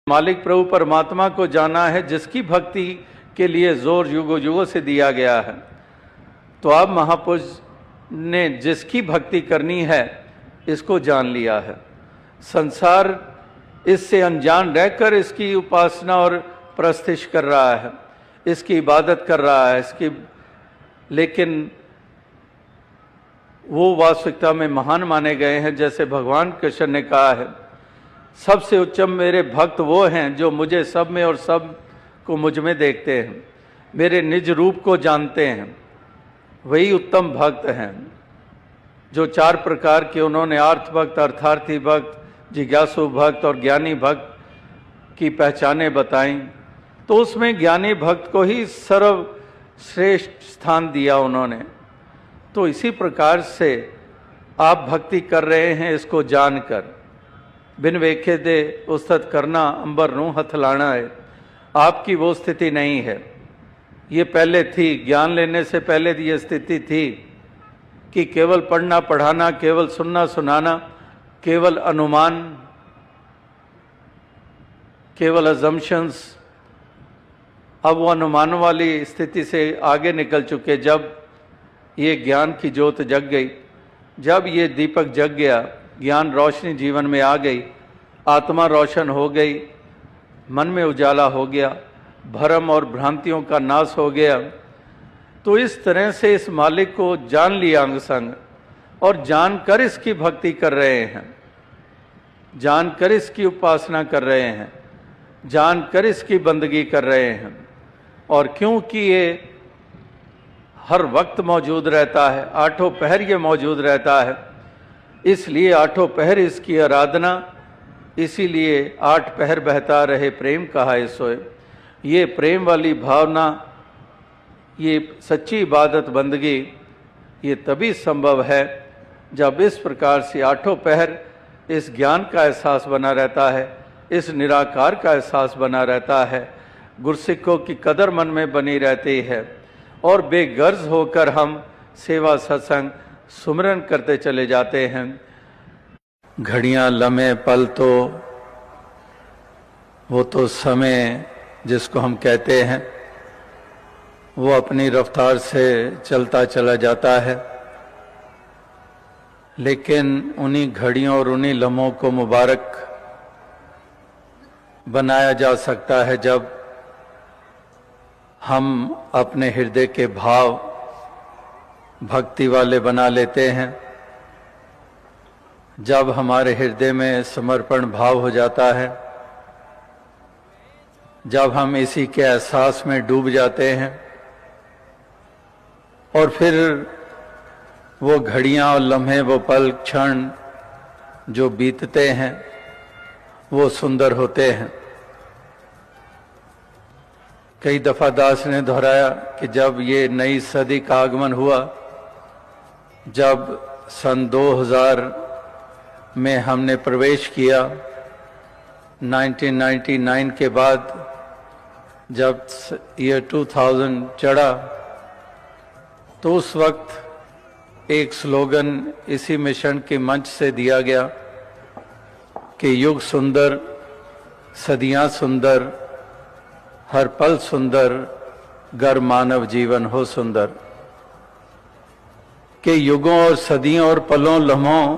मालिक प्रभु परमात्मा को जाना है, जिसकी भक्ति के लिए जोर युगों युगों से दिया गया है। तो अब महापुरुष ने जिसकी भक्ति करनी है इसको जान लिया है। संसार इससे अनजान रहकर इसकी उपासना और प्रस्तिश कर रहा है, इसकी इबादत कर रहा है, लेकिन वो वास्तविकता में महान माने गए हैं। जैसे भगवान कृष्ण ने कहा है, सबसे उच्चम मेरे भक्त वो हैं जो मुझे सब में और सब को मुझ में देखते हैं, मेरे निज रूप को जानते हैं, वही उत्तम भक्त हैं। जो 4 प्रकार के उन्होंने अर्थ भक्त, अर्थार्थी भक्त, जिज्ञासु भक्त और ज्ञानी भक्त की पहचानें बताईं, तो उसमें ज्ञानी भक्त को ही सर्वश्रेष्ठ स्थान दिया उन्होंने। तो इसी प्रकार से आप भक्ति कर रहे हैं, इसको जानकर बिन वेखे दे उस्तत करना अंबर नूं हथ लाना है। आपकी वो स्थिति नहीं है, ये पहले थी। ज्ञान लेने से पहले ये स्थिति थी कि केवल पढ़ना पढ़ाना, केवल सुनना सुनाना, केवल अनुमान, केवल अजम्पशंस। अब वो अनुमान वाली स्थिति से आगे निकल चुके। जब ये ज्ञान की ज्योत जग गई, जब ये दीपक जग गया, ज्ञान रोशनी जीवन में आ गई, आत्मा रोशन हो गई, मन में उजाला हो गया, भ्रम और भ्रांतियों का नाश हो गया। तो इस तरह से इस मालिक को जान लिया अंग संग, और जानकर इसकी भक्ति कर रहे हैं, जानकर इसकी उपासना कर रहे हैं, जानकर इसकी बंदगी कर रहे हैं। और क्योंकि ये हर वक्त मौजूद रहता है, 8 पहर ये मौजूद रहता है, इसलिए 8 पहर इसकी आराधना, इसीलिए 8 पहर बहता रहे प्रेम कहा सोए। ये प्रेम वाली भावना, ये सच्ची इबादत बंदगी, ये तभी संभव है जब इस प्रकार से 8 पहर इस ज्ञान का एहसास बना रहता है, इस निराकार का एहसास बना रहता है, गुरसिक्खों की कदर मन में बनी रहती है, और बेगर्ज होकर हम सेवा सत्संग सुमरन करते चले जाते हैं। घड़ियां लम्हे पल तो वो तो समय जिसको हम कहते हैं, वो अपनी रफ्तार से चलता चला जाता है। लेकिन उन्हीं घड़ियों और उन्हीं लम्हों को मुबारक बनाया जा सकता है जब हम अपने हृदय के भाव भक्ति वाले बना लेते हैं, जब हमारे हृदय में समर्पण भाव हो जाता है, जब हम इसी के एहसास में डूब जाते हैं, और फिर वो घड़ियां और लम्हे, वो पल क्षण जो बीतते हैं वो सुंदर होते हैं। कई दफा दास ने दोहराया कि जब ये नई सदी का आगमन हुआ, जब सन 2000 में हमने प्रवेश किया, 1999 के बाद जब ईयर 2000 चढ़ा, तो उस वक्त एक स्लोगन इसी मिशन के मंच से दिया गया कि युग सुंदर, सदियां सुंदर, हर पल सुंदर, गर मानव जीवन हो सुंदर। के युगों और सदियों और पलों लम्हों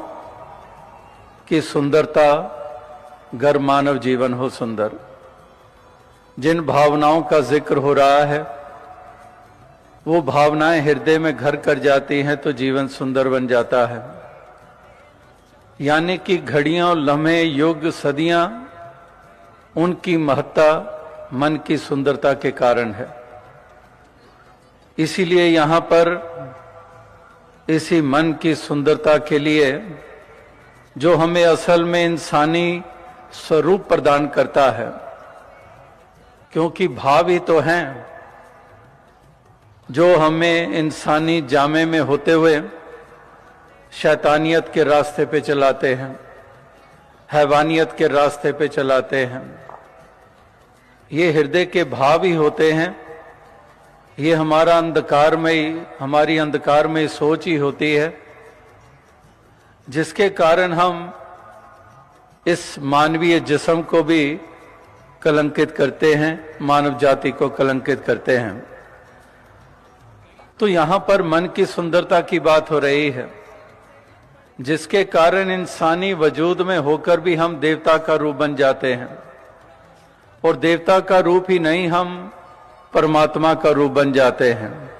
की सुंदरता, गर मानव जीवन हो सुंदर। जिन भावनाओं का जिक्र हो रहा है, वो भावनाएं हृदय में घर कर जाती हैं तो जीवन सुंदर बन जाता है। यानी कि घड़ियां, लम्हे, युग, सदियां, उनकी महत्ता मन की सुंदरता के कारण है। इसीलिए यहां पर इसी मन की सुंदरता के लिए, जो हमें असल में इंसानी स्वरूप प्रदान करता है, क्योंकि भाव ही तो हैं जो हमें इंसानी जामे में होते हुए शैतानियत के रास्ते पे चलाते हैं, हैवानियत के रास्ते पे चलाते हैं। ये हृदय के भाव ही होते हैं, ये हमारा अंधकारमयी, हमारी अंधकारमयी सोच ही होती है, जिसके कारण हम इस मानवीय जिस्म को भी कलंकित करते हैं, मानव जाति को कलंकित करते हैं। तो यहां पर मन की सुंदरता की बात हो रही है, जिसके कारण इंसानी वजूद में होकर भी हम देवता का रूप बन जाते हैं, और देवता का रूप ही नहीं, हम परमात्मा का रूप बन जाते हैं।